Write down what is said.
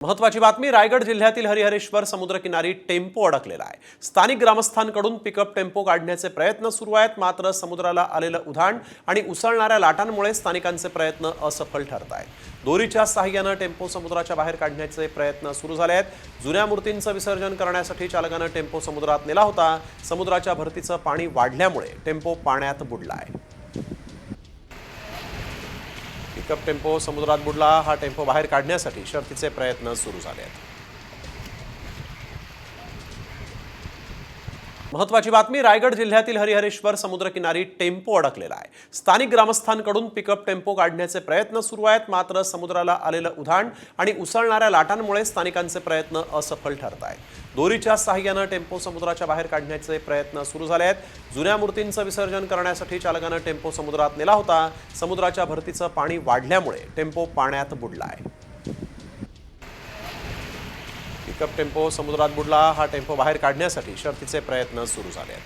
महत्वाची बातमी रायगड जिल्ह्यातील हरिहरेश्वर समुद्रकिनारी टेम्पो अडकलेला आहे। स्थानिक ग्रामस्थांकडून पिकअप टेम्पो काढण्याचे प्रयत्न सुरू आहेत, मात्र समुद्राला आलेलं उधाण आणि उसळणाऱ्या लाटांमुळे स्थानिकांचे प्रयत्न असफल ठरत आहेत। दोरीच्या सहाय्याने टेम्पो समुद्राच्या बाहेर काढण्याचे प्रयत्न सुरू झाले आहेत। जुन्या मूर्तींचं विसर्जन करण्यासाठी चालकाने टेम्पो समुद्रात नेला होता। समुद्राच्या भरतीचं पाणी वाढल्यामुळे टेम्पो पाण्यात बुडला आहे। पिकअप टेम्पो समुद्रात बुडला। हा टेम्पो बाहेर काढण्यासाठी शर्थीचे प्रयत्न सुरू झाले आहेत। महत्वाची बातमी रायगड जिल्ह्यातील हरिहरेश्वर समुद्रकिनारी टेम्पो अडकलेला आहे। स्थानिक ग्रामस्थांकडून पिकअप टेम्पो काढण्याचे प्रयत्न सुरू आहेत, मात्र समुद्राला आलेलं उधाण आणि उसळणाऱ्या लाटांमुळे स्थानिकांचे प्रयत्न असफल ठरत आहेत। दोरीच्या सहाय्याने टेम्पो समुद्राच्या बाहेर काढण्याचे प्रयत्न सुरू झाले आहेत। जुन्या मूर्तींचं विसर्जन करण्यासाठी चालकाने टेम्पो समुद्रात नेला होता। समुद्राच्या भरतीचं पाणी वाढल्यामुळे टेम्पो पाण्यात बुडला आहे। पिकअप टेम्पो समुद्रात बुडला। हा टेम्पो बाहेर काढण्यासाठी शर्थीचे प्रयत्न सुरू झाले आहेत।